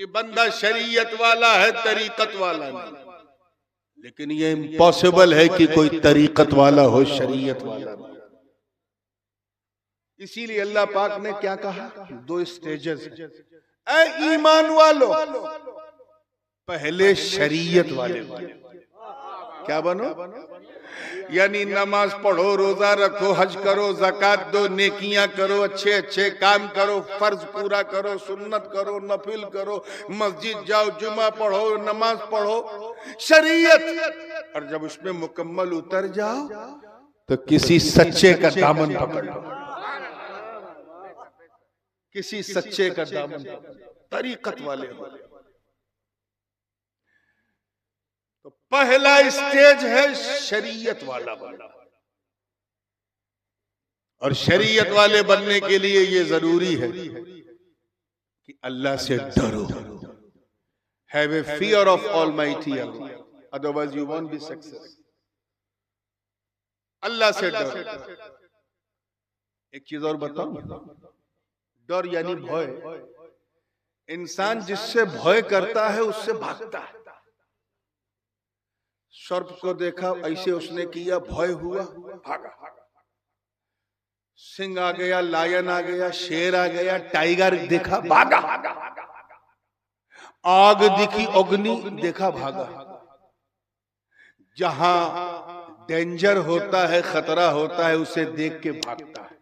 कि बंदा शरीयत वाला है, तरीकत वाला नहीं। लेकिन ये इम्पॉसिबल है कि कोई तरीकत वाला हो, शरीयत वाला नहीं। इसीलिए अल्लाह पाक ने क्या कहा, दो स्टेजेस। ऐ ईमान वालो, पहले शरीयत वाले बनो। क्या बनो? यानी नमाज पढ़ो, रोजा रखो, हज करो, ज़कात दो, नेकियां करो, अच्छे अच्छे काम करो, फर्ज पूरा करो, सुन्नत करो, नफिल करो, मस्जिद जाओ, जुमा पढ़ो, नमाज पढ़ो, शरीयत। और जब उसमें मुकम्मल उतर जाओ तो किसी सच्चे का दामन पकड़ लो, किसी सच्चे का दामन, तरीकत वाले हो। तो पहला स्टेज है शरीयत वाला बनना। और शरीयत वाले बनने के लिए ये जरूरी है कि अल्लाह से डरो। Have a fear of almighty Allah, otherwise you won't be success. Allah से डरो। एक चीज और बताऊं, डर यानी भय। इंसान जिससे भय करता है उससे भागता है। सर्प को देखा, ऐसे उसने किया, भय हुआ, भागा। सिंह आ गया, लायन आ गया, शेर आ गया, टाइगर देखा, भागा। आग दिखी, अग्नि देखा, भागा। जहां डेंजर होता है, खतरा होता है, उसे देख के भागता है।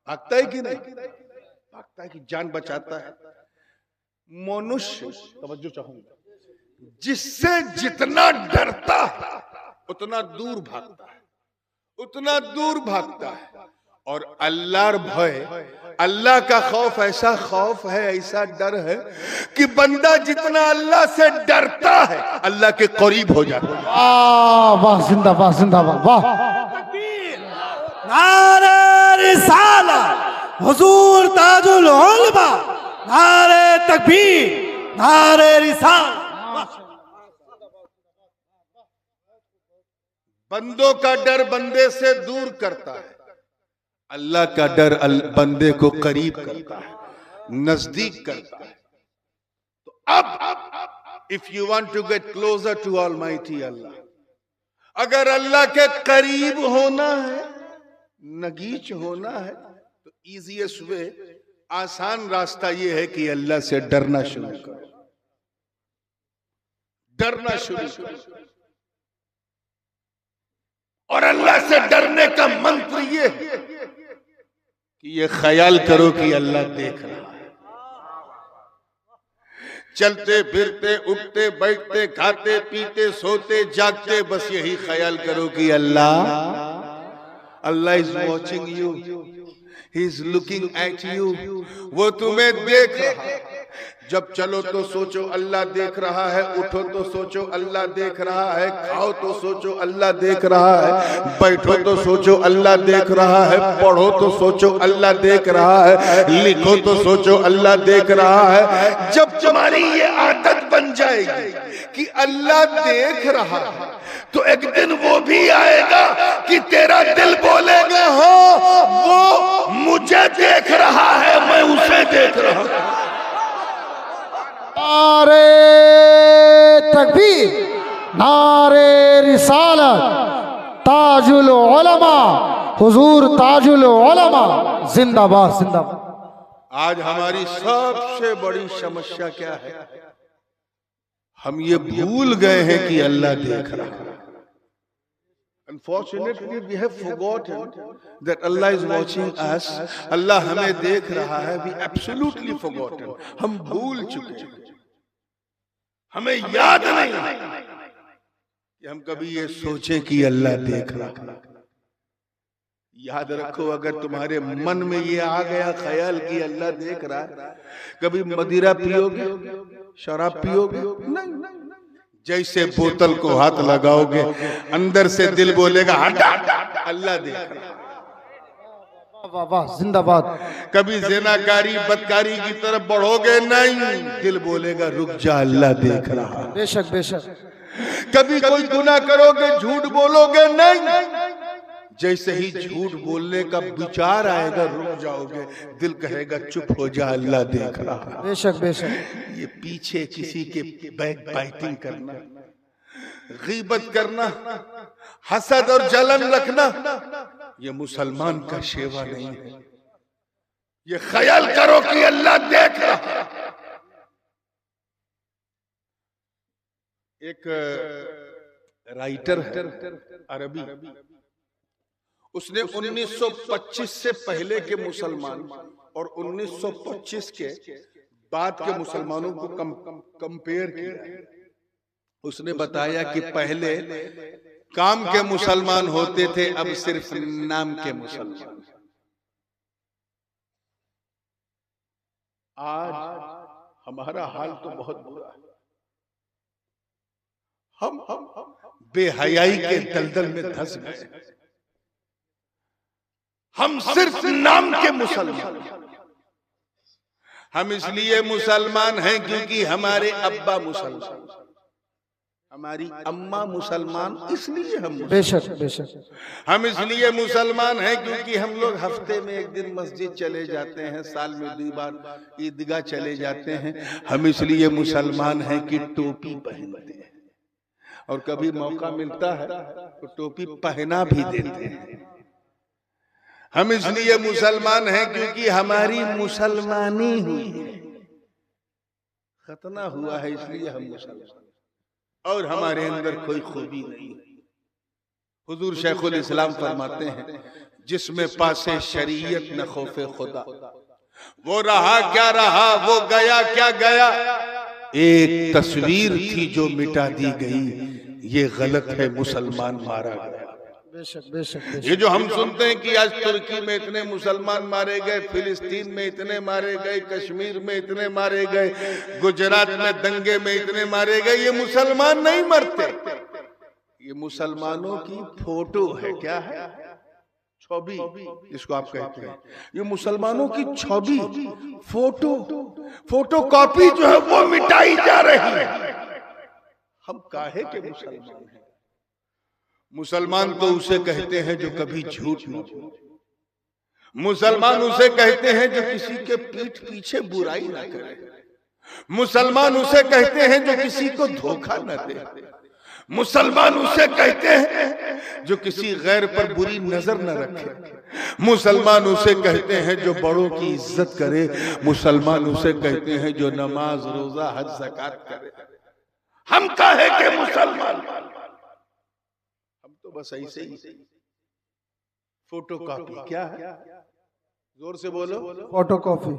भागता है कि नहीं? भागता है कि जान बचाता है। मनुष्य, तवज्जो चाहूंगा, जिससे जितना डरता है उतना दूर भागता है, उतना दूर भागता है। और अल्लाह भय, अल्लाह का खौफ ऐसा खौफ है, ऐसा डर है कि बंदा जितना अल्लाह से डरता है अल्लाह के करीब हो जाता है। वाह, जिंदाबाद जिंदाबाद, वाह। नारे रिसालत, हुजूर ताजुल उलमा, नारे तकबीर, नारे रिसालत। बंदों का डर बंदे से दूर करता है, अल्लाह का डर बंदे को करीब करता है, नजदीक करता है। तो अब if you want to get closer to almighty Allah, अगर अल्लाह के करीब होना है, नगीच होना है, तो इजीएस्ट वे, आसान रास्ता यह है कि अल्लाह से डरना शुरू करो, डरना शुरू करो। और अल्लाह से डरने का मंत्र ये है कि ये ख्याल करो कि अल्लाह देख रहा है। चलते फिरते, उठते बैठते, खाते पीते, सोते जागते, बस यही ख्याल करो कि Allah is watching you, he is looking at you. वो तुम्हें देख रहा है। जब चलो तो सोचो अल्लाह देख रहा है, उठो तो सोचो अल्लाह देख रहा है, खाओ तो सोचो अल्लाह देख रहा है, बैठो तो सोचो अल्लाह देख रहा है, पढ़ो तो सोचो अल्लाह देख रहा है, लिखो तो सोचो अल्लाह देख रहा है। जब तुम्हारी ये आदत बन जाएगी कि अल्लाह देख रहा है, तो एक दिन वो भी आएगा कि तेरा दिल बोलेगा, हाँ वो मुझे देख रहा है, मैं उसे देख रहा हूं। नारे तकबीर, नारे रिसालत, ताजुल उलमा, हुजूर ताजुल उलमा, जिंदाबाद जिंदाबाद। आज हमारी सबसे बड़ी समस्या क्या है? हम ये भूल गए हैं कि अल्लाह देख रहा है। Unfortunately, we have forgotten that Allah is watching us. अल्लाह हमें देख रहा है। We absolutely forgotten. हम भूल चुके हैं। हमें याद नहीं कि हम कभी ये सोचे कि अल्लाह देख रहा है। याद रखो, अगर तुम्हारे मन में ये आ गया ख्याल कि अल्लाह देख रहा है, कभी मदिरा पियोगे, शराब पियोगे? नहीं। जैसे बोतल को हाथ लगाओगे, अंदर से दिल बोलेगा हटा, अल्लाह देख रहा है। वाह वाह, जिंदाबाद। कभी ज़िनाकारी बदकारी की तरफ बढ़ोगे? नहीं, दिल बोलेगा रुक जा, अल्लाह देख रहा है। बेशक बेशक। कभी कोई गुनाह करोगे, झूठ बोलोगे? नहीं, जैसे ही झूठ बोलने का विचार आएगा रुक जाओगे, दिल कहेगा चुप हो जा, अल्लाह देख रहा है। बेशक बेशक। ये पीछे किसी के बैक बाइटिंग करना, गीबत करना, हसद और जलन रखना, ये मुसलमान का शेवा नहीं है। ये ख्याल करो कि अल्लाह देख रहा है। एक राइटर है अरबी, उसने 1925 से पहले के मुसलमान और 1925 के बाद के मुसलमानों को कंपेयर किया। उसने बताया कि पहले काम के मुसलमान होते थे, अब सिर्फ नाम के मुसलमान। आज हमारा हाल तो बहुत बुरा है। हम बेहयाई के दलदल में धंस गए। हम सिर्फ नाम के मुसलमान। हम इसलिए मुसलमान हैं क्योंकि हमारे अब्बा मुसलमान, हमारी अम्मा मुसलमान, इसलिए हम बेशक बेशक। हम इसलिए मुसलमान हैं क्योंकि हम लोग हफ्ते में एक दिन मस्जिद चले जाते हैं, साल में 2 बार ईदगाह चले जाते हैं। हम इसलिए मुसलमान हैं कि टोपी पहनते हैं, और कभी मौका मिलता है तो टोपी पहना भी देते हैं। हम इसलिए मुसलमान हैं क्योंकि हमारी मुसलमानी हुई है, खतना हुआ है, इसलिए हम मुसलमान, और हमारे अंदर कोई खूबी नहीं। हुजूर शेखुल इस्लाम फरमाते हैं, जिसमें पासे शरीयत न खौफे खुदा, वो रहा क्या रहा, वो गया क्या गया। एक तस्वीर थी जो मिटा दी गई, ये गलत है, मुसलमान मारा गया। बेशक बेशक। ये जो हम सुनते हैं कि आज तुर्की में इतने मुसलमान मारे गए, फिलिस्तीन में इतने मारे गए, कश्मीर में इतने मारे गए, गुजरात में दंगे में इतने मारे गए, ये मुसलमान नहीं मरते, ये मुसलमानों की फोटो है। क्या है? छवि, जिसको आप कहते हैं। ये मुसलमानों की छवि, फोटो कॉपी जो है वो मिटाई जा रही है। हम काहे के मुसलमान हैं? मुसलमान तो उसे कहते हैं जो कभी झूठ न बोले, मुसलमान उसे कहते हैं जो किसी के पीठ पीछे बुराई ना करे, मुसलमान उसे कहते हैं जो किसी को धोखा न दे, मुसलमान उसे कहते हैं जो किसी गैर पर बुरी नजर न रखे, मुसलमान उसे कहते हैं जो बड़ों की इज्जत करे, मुसलमान उसे कहते हैं जो नमाज रोजा हज ज़कात करे। हम काहे के मुसलमान? हम तो बस ऐसे ही फोटो कॉपी। क्या है? जोर से बोलो। Photo copy.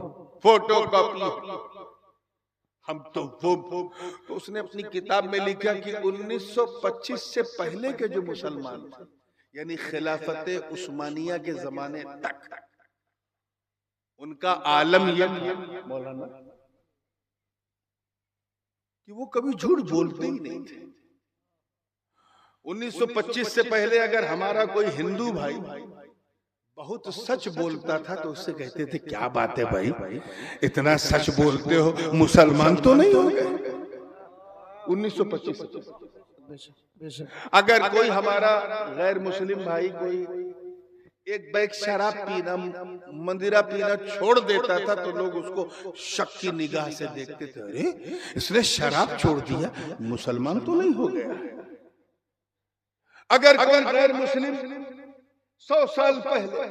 हम तो वो तो उसने अपनी किताब में लिखा कि 1925 से पहले के जो मुसलमान थे, यानी खिलाफत उस्मानिया के जमाने तक, उनका आलम ये मौलाना कि वो कभी झूठ बोलते ही नहीं थे। 1925 से पहले अगर हमारा कोई हिंदू भाई बहुत सच बोलता था तो उससे कहते थे, क्या बात है भाई, इतना सच बोलते हो, मुसलमान तो नहीं हो गए। 1925 अगर कोई हमारा गैर मुस्लिम भाई कोई एक बैग शराब पीना, मंदिरा पीना छोड़ देता था तो लोग उसको शक की निगाह से देखते थे, अरे इसने शराब छोड़ दिया, मुसलमान तो नहीं हो गया। अगर कोई गैर मुस्लिम 100 साल पहले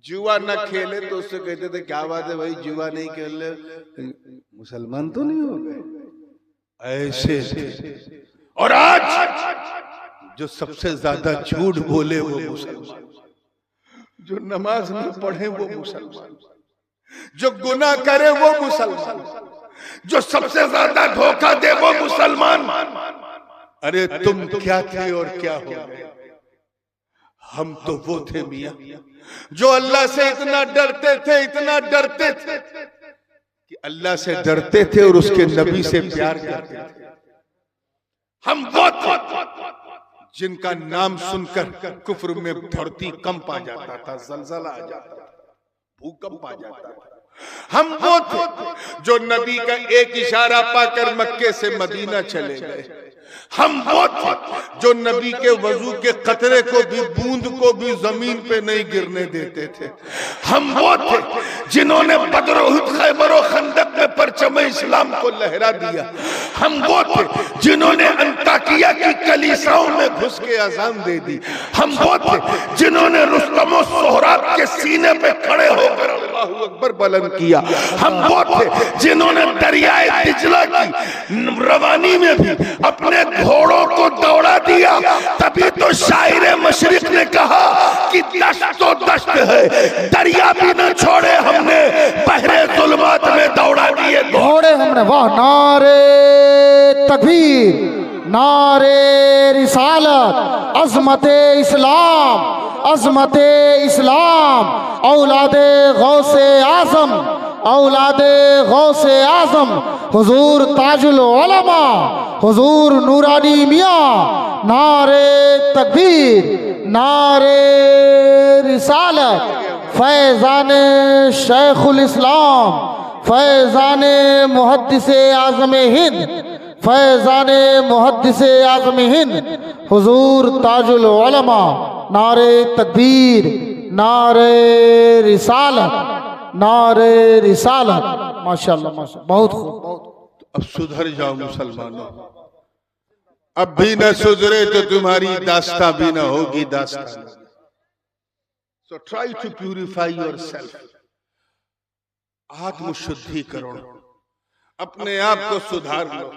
जुआ न खेले तो उससे कहते थे, क्या बात है भाई, जुआ नहीं खेले, मुसलमान तो नहीं हो गए। ऐसे थे। और आज जो सबसे ज्यादा झूठ बोले वो मुसलमान, जो नमाज न पढ़े वो मुसलमान, जो गुनाह करे वो मुसलमान, जो सबसे ज्यादा धोखा दे वो मुसलमान। अरे तुम क्या थे और क्या हो गए? हम तो वो थे मियां जो अल्लाह से इतना डरते थे, इतना डरते थे कि अल्लाह से डरते थे और उसके नबी से प्यार करते थे। हम वो थे जिनका नाम सुनकर कुफ्र में धरती कंप आ जाता था, जलजला आ जाता था, भूकंप आ जाता था। हम वो थे जो नबी का एक इशारा पाकर मक्के से मदीना चले गए। हम वो थे जो नबी के वजू के कतरे को भी, बूंद को भी जमीन पे नहीं गिरने देते थे। हम वो थे जिन्होंने बदर, उहद, खैबर और खंदक में परचम इस्लाम को लहरा दिया। हम वो थे जिन्होंने अंताकिया की कलीसियाओं में घुस के अजान दे दी। हम वो थे जिन्होंने रुस्तम और सोहराब के सीने पे खड़े होकर अल्लाहू अकबर बुलंद किया। हम वो थे जिन्होंने दरियाए दिजला की रवानी में भी अपने घोड़ों को दौड़ा दिया। तभी तो शायर मशरिक ने कहा कि दश्त तो दश्त है, दरिया भी न छोड़े हमने, बहरे जुल्मात में दौड़ा दिए घोड़े हमने। वाह, नारे तकबीर, नारे रिसालत, अज़मते इस्लाम, अज़मते इस्लाम, औलादे गौसे आज़म, औलादे गौसे आज़म, हुजूर ताजुल उलमा, हुजूर नूरानी मियाँ। नारे तकबीर, नारे रिसालत, फैज़ान शेखुल इस्लाम, फैज़ान मुहद्दिसे आज़म हिंद, फैज़ान मुहद्दिसे आज़म हिंद, हुजूर ताजुल उलमा। नारे तकबीर, नारे रिसालत, नारे रिसालत। माशाअल्लाह, माशाअल्लाह, बहुत खूब, बहुत खूब। अब सुधर जाओ मुसलमानों, अब भी न सुधरे तो तुम्हारी दास्तां भी न होगी दास्तां। So try to purify yourself, आत्मशुद्धि करो, अपने आप को सुधार लो।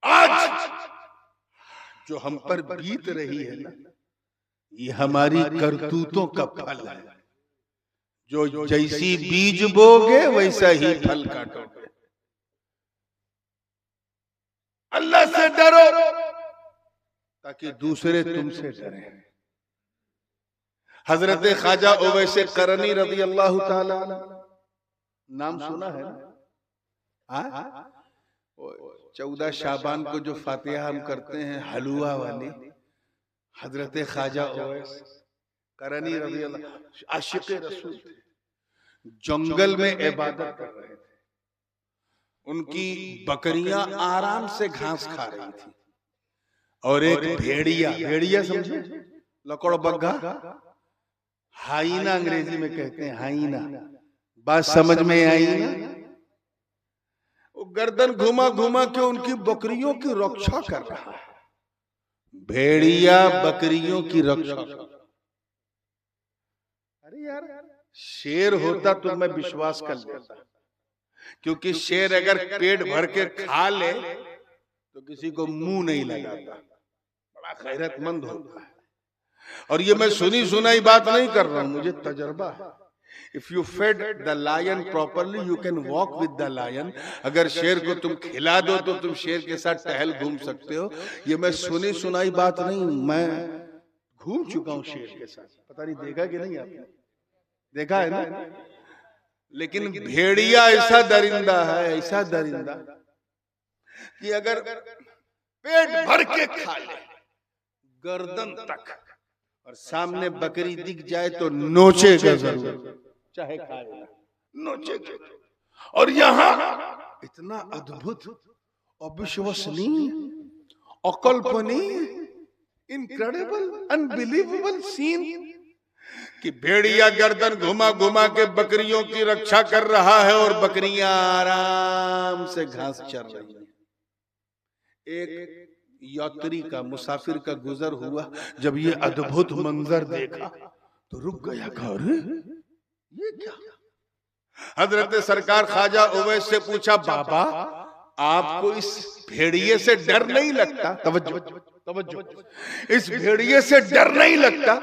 आज जो हम पर बीत रही है ना, ये हमारी करतूतों का फल है। जो जैसी बीज बोगे वैसा ही फल काटोगे। अल्लाह से डरो ताकि दूसरे तुमसे डरें। हजरत ख्वाजा उवैस करनी रज़ी अल्लाह ताला, नाम सुना है ना? 14 शाबान को जो फातिहा हम करते हैं हलवा वाली, हजरत ख्वाजा उवैस करनी रज़ी अल्लाह, आशिक़ रसूल थे, जंगल में इबादत कर रहे थे। उनकी बकरियां आराम से घास खा रही थी और एक भेड़िया, भेड़िया समझे, लकड़ बग्गा, हाइना अंग्रेजी में कहते हैं, हाइना, बात समझ में आई ना? वो गर्दन घुमा घुमा के उनकी बकरियों की रक्षा कर रहा है। भेड़िया बकरियों की रक्षा कर। अरे यार, शेर होता तो मैं विश्वास कर लेता, क्योंकि शेर अगर पेट भर के खा ले तो किसी को मुंह नहीं लगाता, बड़ा खैरतमंद होता है। और ये मैं सुनी सुनाई बात नहीं कर रहा हूं, मुझे तजर्बा है। If you fed the lion properly you can walk with the lion. अगर शेर को तुम खिला दो तो तुम शेर के साथ टहल घूम सकते हो। ये मैं सुनी सुनाई बात नहीं, मैं घूम चुका हूं शेर के साथ। पता नहीं देखा कि नहीं आपने, देखा है ना? लेकिन भेड़िया ऐसा दरिंदा है, ऐसा दरिंदा कि अगर पेट भर के खा ले गर्दन तक और सामने बकरी दिख जाए तो नोचेगा जरूर, चाहे खाए ना, नोचेगा। और यहाँ इतना अद्भुत, अविश्वसनीय, अकल्पनीय, इनक्रेडिबल, अनबिलीवेबल सीन कि भेड़िया गर्दन घुमा घुमा के बकरियों की रक्षा कर रहा है और बकरियां आराम से घास चर रही हैं। एक यात्री का, मुसाफिर का गुजर हुआ, जब ये अद्भुत मंजर देखा तो रुक गया, अरे ये क्या? हजरत सरकार ख्वाजा उवैस से पूछा, बाबा आपको इस भेड़िए से डर नहीं लगता? तवज्जो तवज्जो, इस भेड़िए से डर नहीं लगता?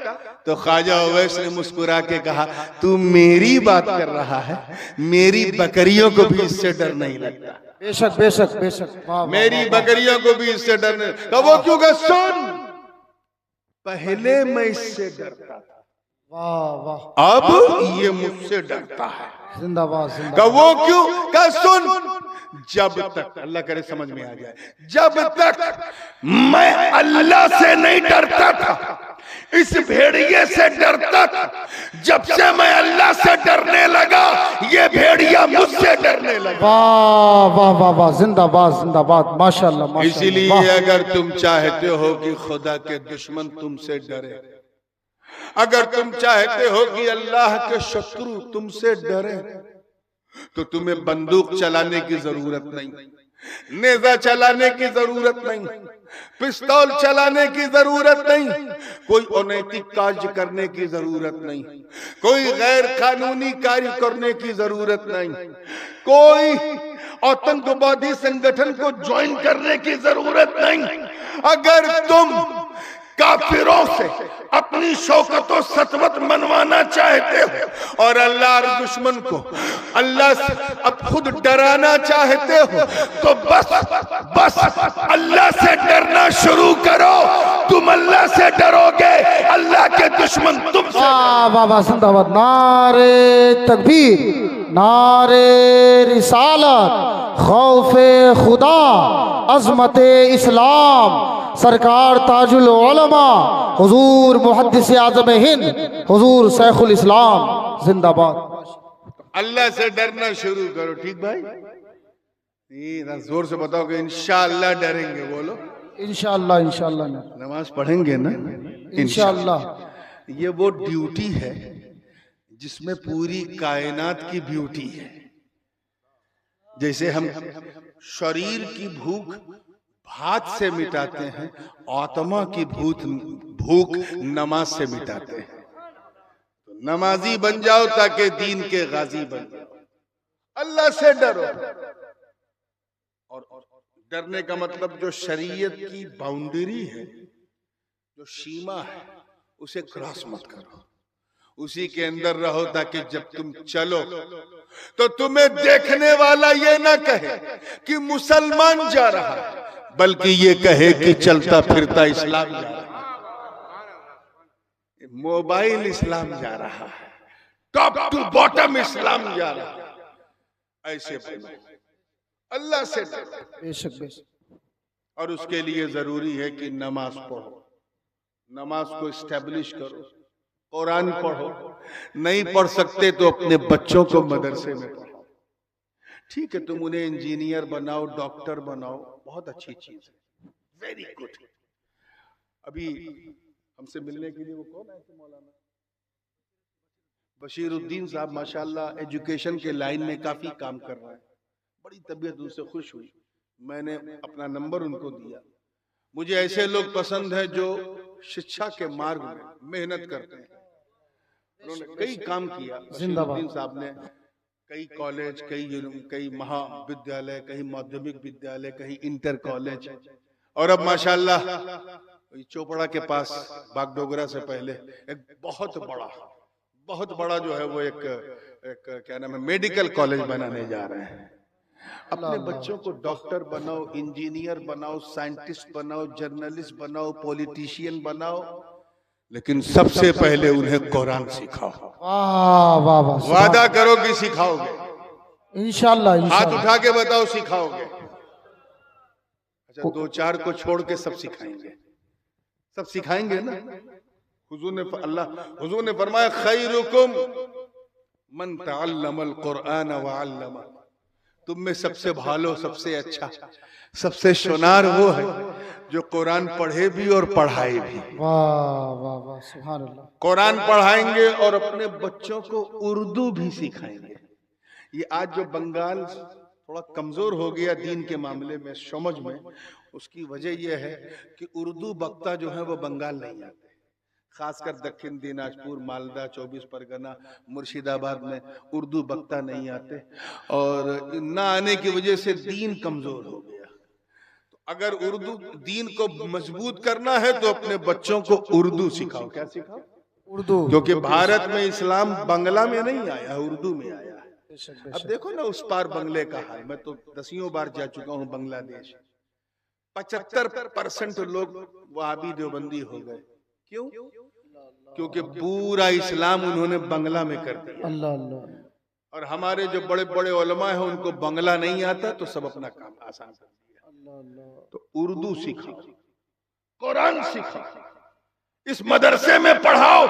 तो ख्वाजा उवैस ने मुस्कुरा के कहा, तू मेरी बात कर रहा है, मेरी बकरियों को भी इससे डर नहीं लगता। बेशक बेशक बेशक, मेरी बकरियों को भी इससे डर नहीं। तो वो क्यों? सुन, पहले मैं इससे डरता था, वाह वाह, अब ये मुझसे डरता है। जिंदाबाद का जिंदाबाद। वो क्यों? का सुन, जब तक, अल्लाह करे समझ में आ जाए, जब तक मैं अल्लाह से नहीं डरता था, इस भेड़िए से डरता था। जब से मैं अल्लाह से डरने लगा, ये भेड़िया दुनिया मुझसे डरने लगी। वाह वाह वाह वाह, जिंदाबाद जिंदाबाद, माशाल्लाह माशाल्लाह। इसीलिए अगर तुम चाहते हो कि खुदा के दुश्मन तुमसे डरे, अगर तुम चाहते हो कि अल्लाह के शत्रु तुमसे डरे, तो तुम्हें बंदूक चलाने की जरूरत नहीं, नेजा चलाने की जरूरत नहीं, पिस्तौल चलाने की जरूरत नहीं, कोई अनैतिक कार्य करने की जरूरत नहीं, कोई गैर कानूनी कार्य करने की जरूरत नहीं, कोई आतंकवादी संगठन को ज्वाइन करने की जरूरत नहीं। अगर तुम काफिरों से अपनी शौकत और सतवत मनवाना चाहते हो और अल्लाह और दुश्मन को अल्लाह से अब खुद डराना चाहते हो, तो बस अल्लाह से डरना शुरू करो। तुम अल्लाह से डरोगे, अल्लाह के दुश्मन तुमसे। वाह वाह वाह, जिंदाबाद। नारे तकबीर, नारे रिसालत, खौफे खुदा, अजमत इस्लाम, सरकार ताजुल उलमा हुजूर मुहद्दिस आज़म हिंद हुजूर शेखुल इस्लाम जिंदाबाद। अल्लाह से डरना शुरू करो, ठीक भाई? जोर से बताओ कि इंशाअल्लाह डरेंगे, बोलो इंशाअल्लाह इंशाअल्लाह। नमाज पढ़ेंगे ना इंशाअल्लाह। ये वो ड्यूटी है जिसमें पूरी कायनात की ब्यूटी है। जैसे हम शरीर की भूख भात से मिटाते हैं, आत्मा की भूख नमाज से मिटाते हैं। तो नमाजी बन जाओ ताकि दीन के गाजी बन जाओ। अल्लाह से डरो, और डरने का मतलब जो शरीयत की बाउंड्री है, जो सीमा है, उसे क्रॉस मत करो, उसी के अंदर रहो, ताकि जब तुम चलो तो तुम्हें देखने वाला ये ना कहे कि मुसलमान जा रहा है, बल्कि ये कहे कि चलता फिरता इस्लाम जा रहा है, मोबाइल इस्लाम जा रहा है, टॉप टू बॉटम इस्लाम जा रहा है। ऐसे बनो, अल्लाह से डरो। बेशक बेशक। और उसके लिए जरूरी है कि नमाज पढ़ो, नमाज को इस्टेब्लिश करो, कुरान पढ़ो। नहीं पढ़ सकते तो अपने बच्चों को मदरसे में पढ़ो। ठीक है, तुम उन्हें इंजीनियर बनाओ, डॉक्टर बनाओ, बहुत अच्छी चीज है, वेरी गुड। अभी हमसे मिलने के लिए वो कौन आए थे? मौलाना बशीरुद्दीन साहब, माशाल्लाह एजुकेशन के लाइन में काफी काम कर रहा है। बड़ी तबीयत उनसे खुश हुई, मैंने अपना नंबर उनको दिया। मुझे ऐसे लोग पसंद हैं जो शिक्षा के मार्ग में मेहनत करते हैं। उन्होंने कई काम किया बशीरुद्दीन साहब ने, कई कॉलेज, कई महाविद्यालय, कई माध्यमिक विद्यालय, कई इंटर कॉलेज, और अब माशाल्लाह चोपड़ा के पास बागडोगरा से पहले एक बहुत बड़ा जो है वो एक क्या नाम है, मेडिकल कॉलेज बनाने जा रहे हैं। अपने बच्चों को डॉक्टर बनाओ, इंजीनियर बनाओ, साइंटिस्ट बनाओ, जर्नलिस्ट बनाओ, पॉलिटिशियन बनाओ, लेकिन सबसे पहले उन्हें कुरान सिखाओ। वाह वाह वाह, वादा करो कि सिखाओगे, इंशाअल्लाह हाथ इंशाअल्लाह। उठा के बताओ सिखाओगे। अच्छा, दो चार को छोड़ के सब सिखाएंगे, सब सिखाएंगे ना। हुजूर ने फरमाया खैरुकुम मन तअल्लमल कुरान व अल्लमा, तुम में सबसे भालो, सबसे अच्छा, सबसे शुनार वो है जो कुरान पढ़े भी और पढ़ाए भी। वाह वाह वाह, सुभान अल्लाह। कुरान पढ़ाएंगे और अपने बच्चों को उर्दू भी सिखाएंगे। ये आज जो बंगाल थोड़ा कमजोर हो गया दीन के मामले में, समझ में, उसकी वजह यह है कि उर्दू वक्ता जो है वो बंगाल नहीं आते, खासकर दक्षिण दिनाजपुर, मालदा, 24 परगना, मुर्शिदाबाद में उर्दू वक्ता नहीं आते, और ना आने की वजह से दीन कमजोर हो गया। तो अगर उर्दू दीन को मजबूत करना है तो अपने बच्चों को उर्दू सिखाओ। क्या सिखाओ? उर्दू। क्योंकि भारत में इस्लाम बांग्ला में नहीं आया, उर्दू में आया है। अब देखो ना उस पार बंगले का हाल, मैं तो 10 बार जा चुका हूँ बांग्लादेश। 75% लोग वहाबी देवबंदी हो गए। क्यों? क्योंकि पूरा इस्लाम उन्होंने बांग्ला में कर दिया। अल्लाह अल्लाह। और हमारे जो बड़े बड़े उलमा है उनको बांग्ला नहीं आता, तो सब अपना काम आसान कर दिया। तो उर्दू सिखाओ, कुरान सिखाओ, इस मदरसे में पढ़ाओ,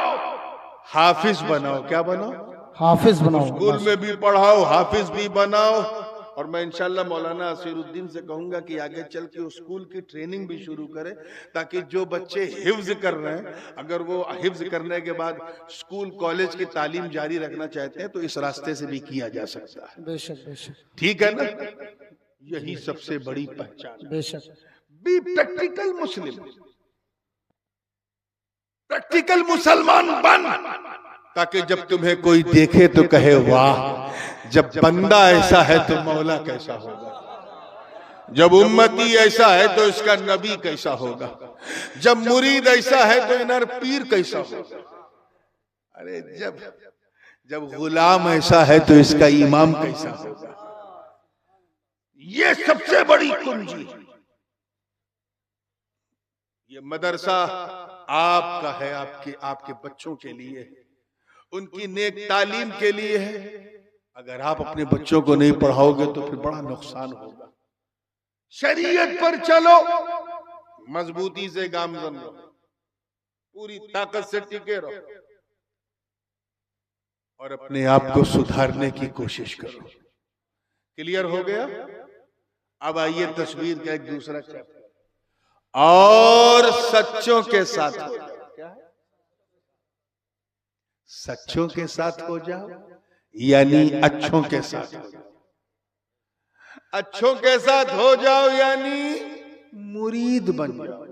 हाफिज बनाओ। क्या बनाओ? हाफिज बनाओ, स्कूल में भी पढ़ाओ, हाफिज भी बनाओ। और मैं इंशाल्लाह मौलाना असीरुद्दीन से कहूंगा कि आगे चल के स्कूल की ट्रेनिंग भी शुरू करे, ताकि जो बच्चे हिफ्ज कर रहे हैं, अगर वो हिफ्ज करने के बाद स्कूल कॉलेज की तालीम जारी रखना चाहते हैं तो इस रास्ते से भी किया जा सकता है। बेशक बेशक, ठीक है ना? यही सबसे बड़ी पहचान। बेशक। बी प्रैक्टिकल मुस्लिम, प्रैक्टिकल मुसलमान बन, ताकि जब तुम्हें कोई देखे तो कहे वाह, जब बंदा ऐसा है तो मौला कैसा होगा, जब उम्मती ऐसा है तो इसका नबी कैसा होगा, जब मुरीद ऐसा है तो इनर पीर कैसा होगा, अरे जब गुलाम ऐसा है तो इसका इमाम कैसा होगा। ये सबसे बड़ी कुंजी। ये मदरसा आपका है, आपके बच्चों के लिए, उनकी नेक तालीम के लिए है। अगर आप अपने बच्चों को नहीं पढ़ाओगे तो फिर बड़ा नुकसान होगा। शरीयत पर चलो, मजबूती से गामजन रहो, पूरी ताकत से टिके रहो और अपने आप को सुधारने की कोशिश करो। क्लियर हो गया? अब आइए तस्वीर का एक दूसरा चैप्टर, और सच्चों के साथ हो जाओ। क्या है? सच्चों के साथ हो जाओ, यानी अच्छों के साथ हो जाओ। अच्छों के साथ हो जाओ यानी मुरीद बन जाओ,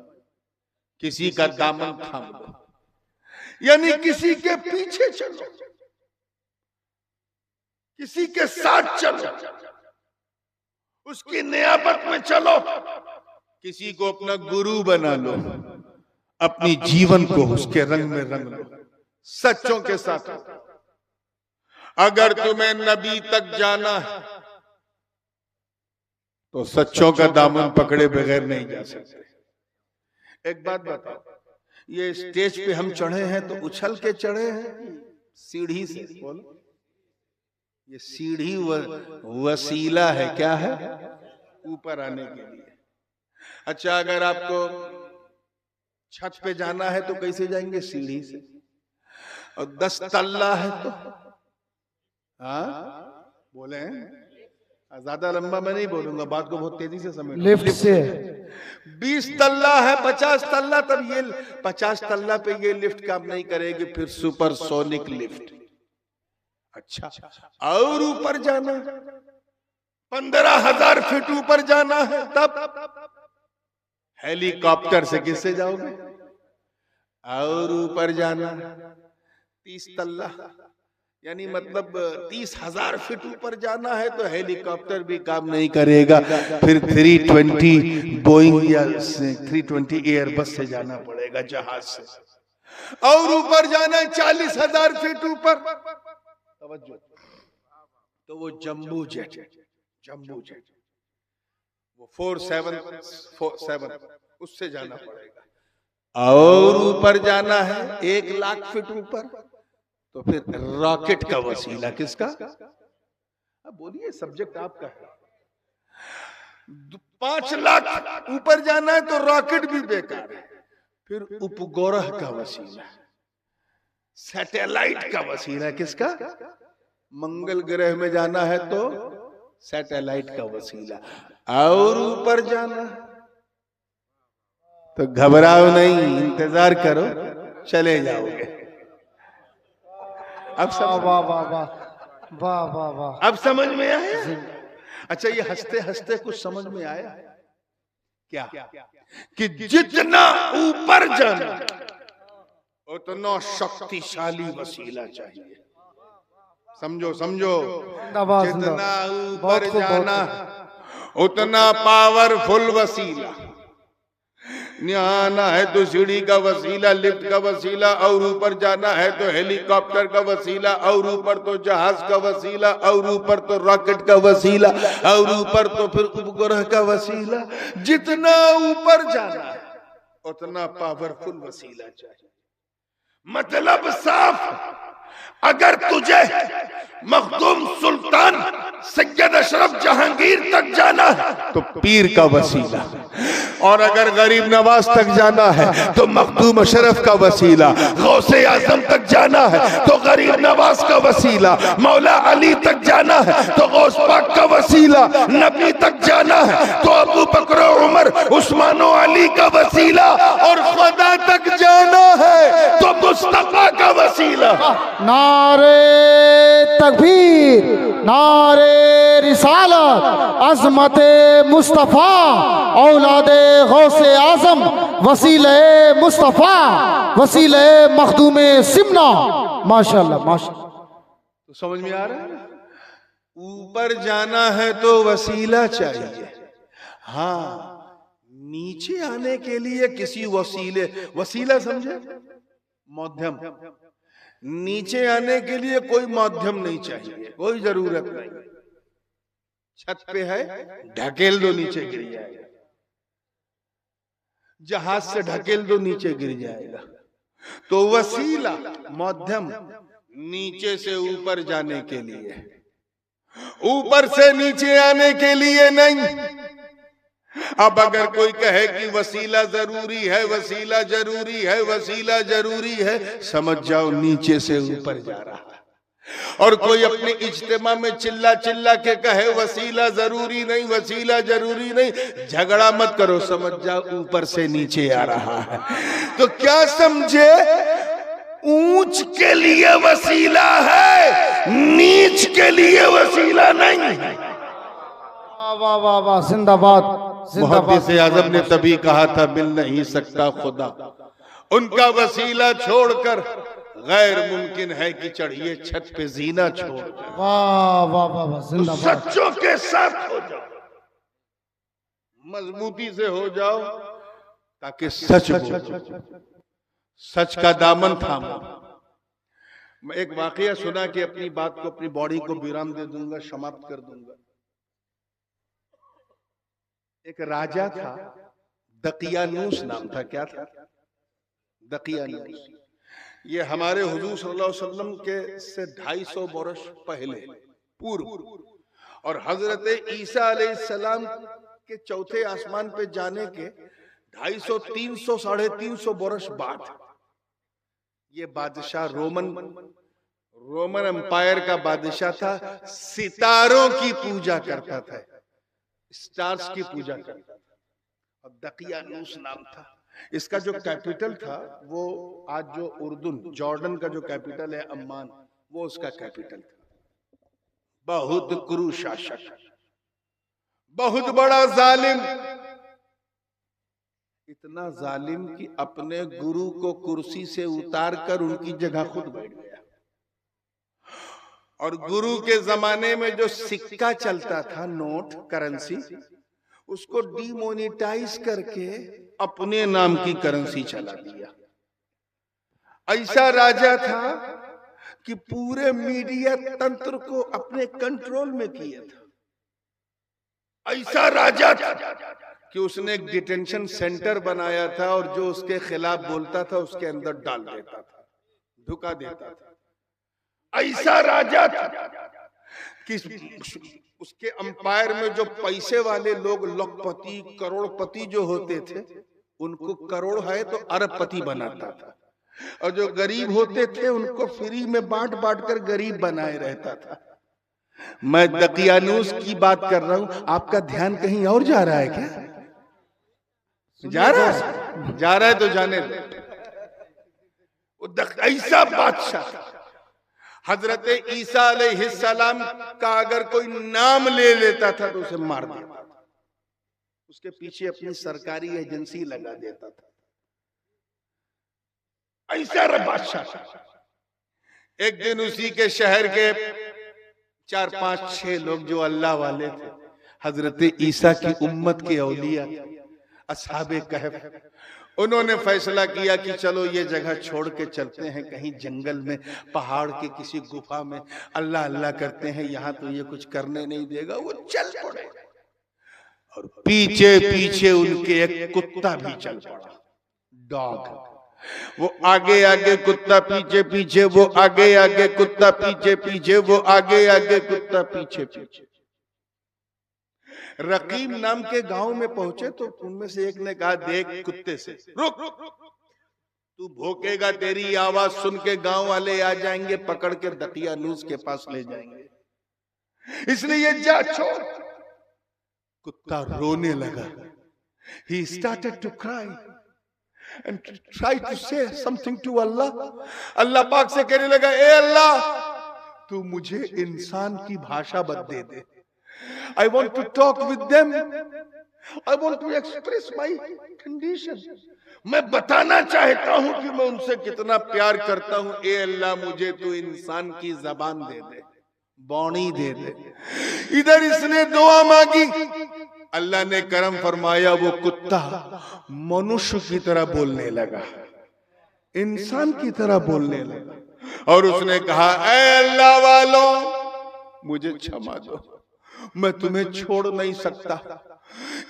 किसी का दामन थाम लो, यानी किसी के पीछे चलो, किसी के साथ चलो, उसकी नियाबत में चलो, किसी को अपना गुरु बना लो, अपनी जीवन को उसके रंग में रंग लो। सच्चों के साथ। अगर तुम्हें नबी तक जाना है तो सच्चों का दामन पकड़े बगैर नहीं जा सकते। एक बात बताओ, ये स्टेज पे हम चढ़े हैं तो उछल के चढ़े हैं, सीढ़ी से? बोलो, ये सीढ़ी वसीला है, क्या है? ऊपर आने के लिए। अच्छा, अगर आपको छत पे जाना है तो कैसे जाएंगे? सीढ़ी से। और 10 तल्ला है तो बोले, ज्यादा लंबा मैं नहीं बोलूंगा, बात को बहुत तेजी से समझ। लिफ्ट से 20 तल्ला है, 50 तल्ला, तब ये 50 तल्ला पे ये लिफ्ट काम नहीं करेगी, फिर सुपरसोनिक लिफ्ट। अच्छा, और ऊपर जाना, 15,000 फीट ऊपर जाना है, तब हेलीकॉप्टर से किससे जाओगे? और ऊपर जाना 30 तल्ला, यानी मतलब 30,000 फीट ऊपर जाना है तो हेलीकॉप्टर भी काम नहीं करेगा, फिर 320 बोइंग या 320 एयरबस से जाना पड़ेगा, जहाज से। और ऊपर जाना है 40,000 फीट ऊपर, तो वो जंबू जेट, वो 477 उससे जाना पड़ेगा। और ऊपर जाना है 1 लाख फीट ऊपर, तो फिर रॉकेट का वसीला किसका? अब बोलिए, सब्जेक्ट आपका है। 5 लाख ऊपर जाना है तो रॉकेट भी बेकार है, फिर उपग्रह का वसीला, सैटेलाइट का वसीला किसका? मंगल ग्रह में जाना है तो सैटेलाइट का वसीला। और ऊपर जाना तो घबराओ नहीं, इंतजार करो, चले जाओगे। अब वाह वाह वाह वाह वाह वाह, अब समझ में आया? अच्छा, ये हंसते हंसते कुछ समझ में आया क्या? कि जितना ऊपर जाना उतना शक्तिशाली वसीला चाहिए। समझो समझो, जितना ऊपर जाना उतना पावरफुल वसीला। आना है तो सीढ़ी का वसीला, लिफ्ट का वसीला, और ऊपर जाना है तो हेलीकॉप्टर का वसीला, और ऊपर तो जहाज का वसीला, और ऊपर तो रॉकेट का वसीला, और ऊपर तो फिर उपग्रह का वसीला। जितना ऊपर जाना है उतना पावरफुल वसीला चाहिए। मतलब साफ, अगर तुझे मखदूम सुल्तान सैयद अशरफ जहांगीर तक जाना है तो पीर का वसीला, और अगर गरीब नवाज तक जाना है तो मखदूम अशरफ का वसीला, गौसे आजम तक जाना है तो गरीब नवाज का वसीला, मौला अली तक जाना है तो गौस पाक का वसीला, नबी तक जाना है तो अबू बकर उमर उस्मान अली का वसीला, और खुदा तक जाना है तो मुस्तफा का वसीला। नारे तकबीर, नारे रिसालत, अज़मत मुस्तफ़ा, औलादे गौसे आज़म, वसीले मुस्तफ़ा, वसीले मखदूम सिमना। माशाअल्लाह माशाअल्लाह। तो समझ में आ रहा है? ऊपर जाना है तो वसीला चाहिए। हाँ, नीचे आने के लिए किसी वसीले, वसीला समझे, माध्यम, नीचे आने के लिए कोई माध्यम नहीं चाहिए, कोई जरूरत नहीं। छत पे है, ढकेल दो नीचे गिर जाएगा, जहाज से ढकेल दो नीचे गिर जाएगा। तो वसीला, माध्यम, नीचे से ऊपर जाने के लिए, ऊपर से नीचे आने के लिए नहीं। अब अगर कोई कहे कि वसीला जरूरी है, वसीला जरूरी है, वसीला जरूरी है, समझ जाओ नीचे से ऊपर जा रहा है। और कोई अपने इज्तिमा में चिल्ला चिल्ला के कहे वसीला जरूरी नहीं, वसीला जरूरी नहीं, झगड़ा मत करो, समझ जाओ ऊपर से नीचे आ रहा है। तो क्या समझे, ऊंच के लिए वसीला है, नीच के लिए वसीला नहीं। वाह वाह वाह, जिंदाबाद जिंदाबाद। मुहद्दिस आज़म ने तभी कहा था मिल नहीं सकता खुदा, उनका वसीला छोड़कर गैर मुमकिन है कि चढ़िए छत पे जीना छोड़। वाह वाह वाह वाह, जिंदाबाद। सच्चों के साथ हो जाओ, मजबूती से हो जाओ, ताकि सच हो, सच का दामन थामो। मैं एक वाकया सुना कि अपनी बात को, अपनी बॉडी को विराम दे दूंगा, समाप्त कर दूंगा। एक राजा था, दकियानूस नाम था। क्या था? दकियानूस। ये हमारे हुजूर सल्लल्लाहु अलैहि वसल्लम के से 250 वर्ष पहले, पूर्व, और हजरत ईसा अलैहिस्सलाम के चौथे आसमान पे जाने के 250, 300, 350 वर्ष बाद ये बादशाह रोमन एम्पायर का बादशाह था, सितारों की पूजा करता था, स्टार्स की पूजा करता था, और दकियानूस नाम था। इसका जो कैपिटल था वो आज जो उर्दू, जॉर्डन का जो कैपिटल है अम्मान, वो उसका कैपिटल था। बहुत क्रूर शासक, बहुत बड़ा जालिम, इतना जालिम कि अपने गुरु को कुर्सी से उतार कर उनकी जगह खुद बैठ गया। और गुरु के जमाने में जो सिक्का चलता था, नोट, करेंसी, उसको डिमोनेटाइज करके अपने नाम की करेंसी चला दिया। ऐसा राजा था कि पूरे मीडिया तंत्र को अपने कंट्रोल में किया था। ऐसा राजा था कि उसने एक डिटेंशन सेंटर बनाया था, और जो उसके खिलाफ बोलता था उसके अंदर डाल देता था, धुका देता था। ऐसा राजा था कि उसके अंपायर में जो पैसे वाले लोग, लखपति, करोड़पति जो होते थे, उनको करोड़ है तो अरबपति बनाता था, और जो गरीब होते थे उनको फ्री में बांट बांट कर गरीब बनाए रहता था। मैं दकियानूस की बात कर रहा हूं, आपका ध्यान कहीं और जा रहा है क्या? जा रहा है तो जाने दो। ऐसा बादशाह, हजरत ईसा अलैहिस्सलाम का अगर कोई नाम ले लेता था तो उसे मार देता था, उसके पीछे अपनी सरकारी एजेंसी लगा देता था। ऐसा बादशाह। एक दिन उसी के शहर के 4, 5, 6 लोग जो अल्लाह वाले थे, हजरत ईसा की उम्मत के औलिया, असहाबे कहफ, उन्होंने फैसला किया कि चलो ये जगह छोड़ के चलते हैं कहीं जंगल में, पहाड़ के किसी गुफा में, अल्लाह अल्लाह करते हैं, यहाँ तो ये कुछ करने नहीं देगा। वो चल पड़े, और पीछे पीछे उनके एक कुत्ता भी चल पड़ा, डॉग। वो आगे आगे कुत्ता पीछे पीछे, वो आगे आगे कुत्ता पीछे पीछे, वो आगे आगे कुत्ता पीछे पीछे। रकीम नाम के गांव में पहुंचे तो उनमें से एक ने कहा, देख कुत्ते से, रुक, तू भौंकेगा, तेरी आवाज सुन के गांव वाले आ जाएंगे, पकड़ के दकियानूस के पास ले जाएंगे, इसलिए जा छोड़। कुत्ता रोने लगा। He started to cry and tried to say something to Allah. अल्लाह पाक से कहने लगा, ए अल्लाह, तू मुझे इंसान की भाषा बदले दे। I want to talk with them. I want to express my condition. मैं बताना चाहता हूं कि मैं उनसे कितना प्यार करता हूं। ए अल्लाह, मुझे तू इंसान की जबान दे दे, बौनी दे दे। इधर इसने दुआ मांगी, अल्लाह ने करम फरमाया, वो कुत्ता मनुष्य की तरह बोलने लगा, इंसान की तरह बोलने लगा। और उसने कहा, ऐ अल्लाह वालों, मुझे क्षमा दो, मैं तुम्हें छोड़ नहीं सकता,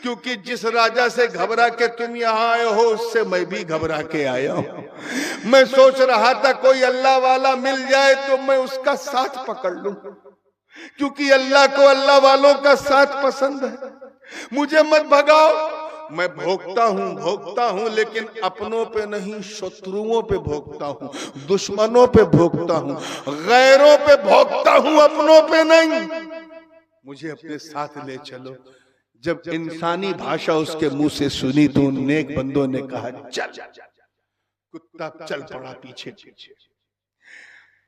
क्योंकि जिस राजा से घबरा के तुम यहाँ आए हो, उससे मैं भी घबरा के आया हूं। मैं सोच रहा था कोई अल्लाह वाला मिल जाए तो मैं उसका साथ पकड़ लूं, क्योंकि अल्लाह को अल्लाह वालों का साथ पसंद है। मुझे मत भगाओ, मैं भोगता हूं, लेकिन अपनों पे नहीं, शत्रुओं पे भोगता हूं, दुश्मनों पे भोगता हूं, गैरों पे भोगता हूं, अपनों पे नहीं। मुझे अपने साथ ले चलो। जब इंसानी भाषा उसके मुंह से सुनी तो उन नेक बंदों ने कहा, चल। कुत्ता चल पड़ा पीछे पीछे।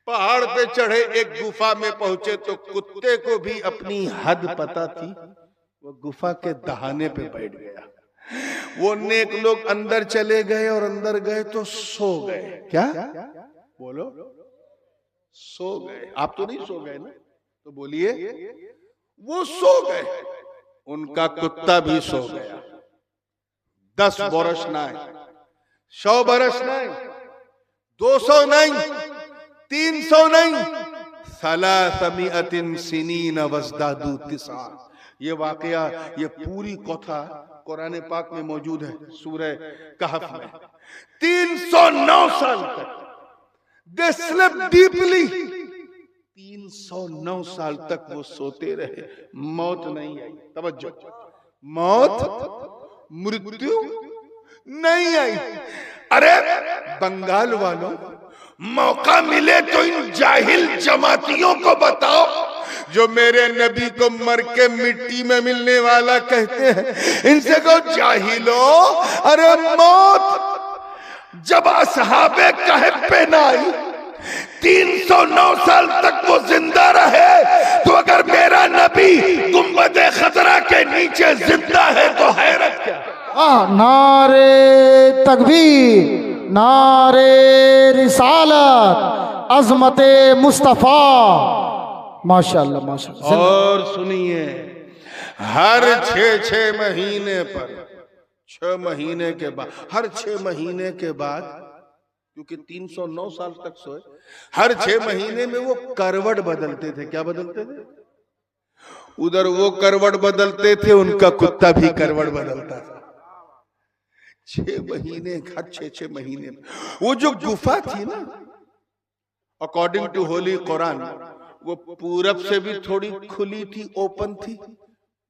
पहाड़ पे चढ़े, एक गुफा में पहुंचे तो कुत्ते को भी अपनी हद पता थी, वो गुफा के दहाने पे बैठ गया। वो नेक लोग अंदर चले गए और अंदर गए तो सो गए। क्या बोलो? सो गए। आप तो नहीं सो गए ना, तो बोलिए। वो सो गए, उनका कुत्ता भी सो गया। 10 बरस नहीं, 100 बरस नहीं, 200 नहीं, 300 नहीं, 300 सिनीन वज़दादू 9। ये वाकया, ये पूरी कथा कुरान पाक में मौजूद है, सूरह कहफ में। 309 साल तक दे स्लेप्ट डीपली। 309 साल तक वो सोते रहे, मौत नहीं आई। तवज्जो, मौत, मृत्यु नहीं आई। अरे बंगाल वालों, मौका मिले तो इन जाहिल जमातियों को बताओ जो मेरे नबी को मर के मिट्टी में मिलने वाला कहते हैं, इनसे कहो जाहिलो, अरे मौत जब असहाबे कहफ पे ना आई, 309 साल तक वो जिंदा रहे, तो अगर मेरा नबी गुंबदे खतरा के नीचे जिंदा है तो हैरत क्या। नारे तकबीर, नारे रिसालत, अज़मते मुस्तफा, माशाअल्लाह माशाअल्लाह। और सुनिए, हर 6 महीने पर, 6 महीने के बाद, हर 6 महीने के बाद, क्योंकि 309 साल तक सोए, हर 6 महीने में वो करवट बदलते थे। क्या बदलते थे? उधर वो करवट बदलते थे, उनका कुत्ता भी करवट बदलता था। 6 महीने, हर 6 महीने में। वो जो गुफा थी ना, अकॉर्डिंग टू होली कुरान, वो पूरब से भी थोड़ी खुली थी, ओपन थी,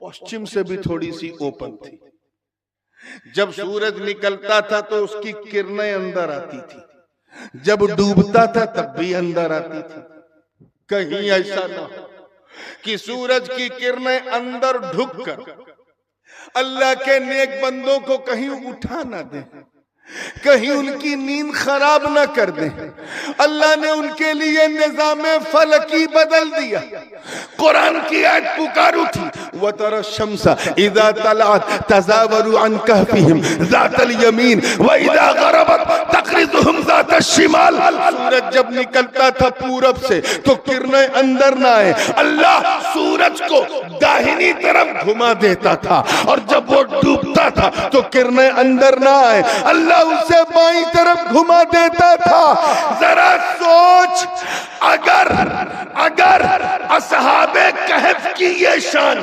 पश्चिम से भी थोड़ी सी ओपन थी। जब सूरज निकलता था तो उसकी किरणें अंदर आती थी, जब डूबता था तब भी अंदर आती थी। कहीं ऐसा ना हो कि सूरज की किरणें अंदर ढुककर अल्लाह के नेक बंदों को कहीं उठा ना दे, कहीं उनकी नींद खराब ना कर दे। अल्लाह ने उनके लिए निज़ामे फलकी बदल दिया। कुरान की आयत पुकार उठी, वतरा शम्सा इज़ा तलअत तज़ावरु अन कहफिहिम ज़ातल यमीन व इज़ा गरबत तक़रिज़ुहुम ज़ातश शिमाल। सूरज जब निकलता था पूरब से तो किरणें अंदर ना आए, अल्लाह सूरज को दाहिनी तरफ घुमा देता था, और जब वो डूबता था तो किरणें अंदर ना आए, अल्लाह उसे बाईं तरफ घुमा देता था। जरा सोच, अगर असहाबे कहफ की ये शान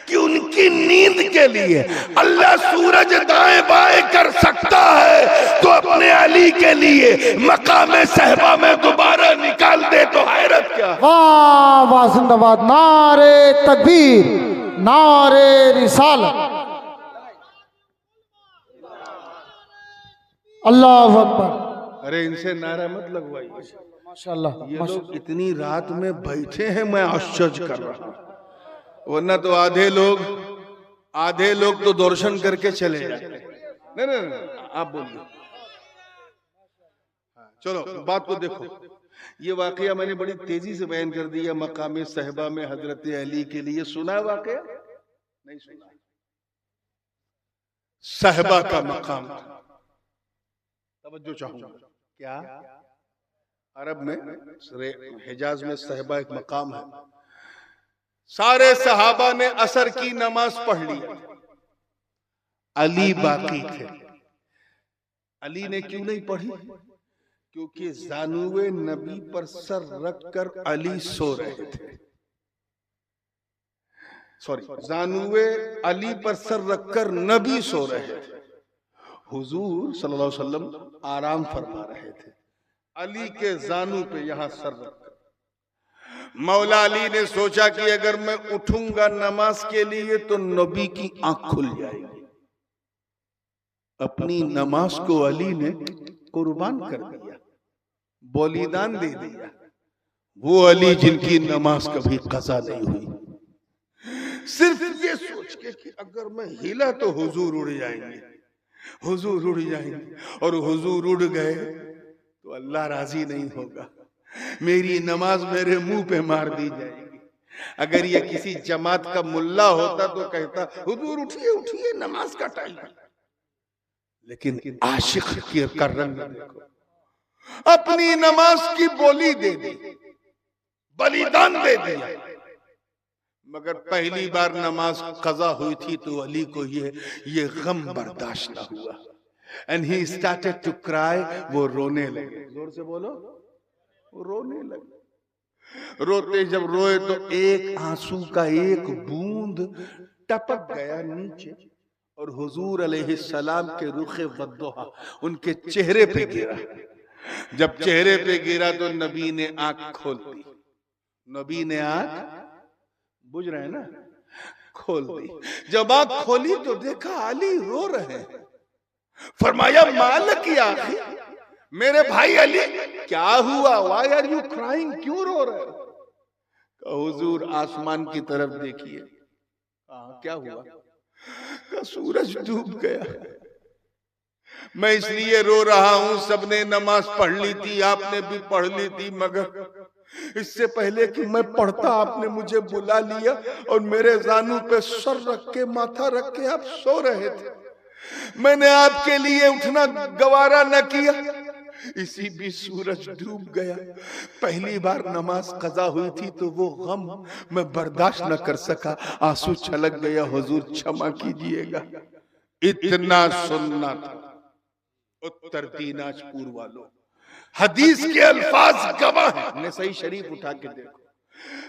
कि उनकी नींद के लिए अल्लाह सूरज दाएं बाएं कर सकता है, तो अपने अली के लिए मकामे सहबा में दोबारा निकाल दे तो हैरत क्या। वाह वाह, जिंदाबाद, नारे तकबीर, नारे रिसालत। अल्लाह अकबर। अरे इनसे नारा मत लगवाइए। माशाल्लाह। ये लोग इतनी रात में बैठे हैं, मैं आश्चर्य कर रहा हूं। वरना तो आधे लोग तो दर्शन करके चले जाते। नहीं नहीं नहीं, आप बोलिए। चलो बात को देखो। ये वाकया मैंने बड़ी तेजी से बयान कर दिया। मकाम सहबा में हजरत अली के लिए सुना है वाकया? नहीं सुना। सहबा का मकाम था। तवज्जो चाहूंगा। क्या अरब में हिजाज में सहबा एक मकाम है। सारे सहाबा ने असर की नमाज पढ़ ली, अली बाकी थे। अली ने क्यों नहीं पढ़ी? क्योंकि जानुए नबी पर सर रखकर अली सो रहे थे। सॉरी, जानुए अली पर सर रखकर नबी सो रहे थे। हुजूर सल्लल्लाहु अलैहि वसल्लम आराम फरमा रहे थे, अली के जानू पे यहां सर रखकर। मौला अली ने सोचा कि अगर मैं उठूंगा नमाज के लिए तो नबी की आंख खुल जाएगी। अपनी नमाज को अली ने कुर्बान कर दिया, बलिदान दे दिया। वो अली जिनकी नमाज कभी कज़ा नहीं हुई। सिर्फ ये सोच के कि अगर मैं हिला तो हुजूर उड़ जाएंगे, हुजूर उड़ जाएंगे, और हुजूर उड़ गए तो अल्लाह राजी नहीं होगा, मेरी नमाज मेरे मुंह पे मार दी जाएगी। अगर ये किसी जमात का मुल्ला होता तो कहता हुजूर उठिए उठिए नमाज का टाइम है। लेकिन आशिक का रंग देखो, अपनी नमाज की बोली दे दी, बलिदान दे दिया। मगर पहली बार नमाज कज़ा हुई थी तो अली को ये गम बर्दाश्त न हुआ। And he started to cry. वो रोने लगे। जोर से बोलो। वो रोने लगे। रोते जब रोए तो एक आंसू का एक बूंद टपक गया नीचे और हुजूर अलैहिस्सलाम के रुखे वद्दुहा उनके चेहरे पे गिरा। जब चेहरे पे गिरा तो नबी ने आंख खोल दी। नबी ने आंख, बुझ रहे हैं ना, खोल दी। जब आंख खोली तो देखा अली रो रहे हैं। फरमाया मालक या आखी, मेरे भाई अली क्या हुआ? Why are you crying? क्यों रो रहे हो? हुजूर आसमान की तरफ देखिए। क्या हुआ? सूरज डूब गया। मैं इसलिए रो रहा हूं, सबने नमाज पढ़ ली थी, आपने भी पढ़ ली थी, मगर इससे पहले कि मैं पढ़ता आपने मुझे बुला लिया और मेरे जानू पे सर रख के, माथा रख के आप सो रहे थे। मैंने आपके लिए उठना गवारा न किया, इसी भी सूरज डूब गया। पहली बार नमाज कज़ा हुई थी तो वो गम मैं बर्दाश्त न कर सका, आंसू छलक गया। हुजूर क्षमा कीजिएगा। इतना सुनना था। उत्तर दिनाजपुर वालों, हदीस के अल्फाज गवाह हैं। ने सही शरीफ उठा के देखो।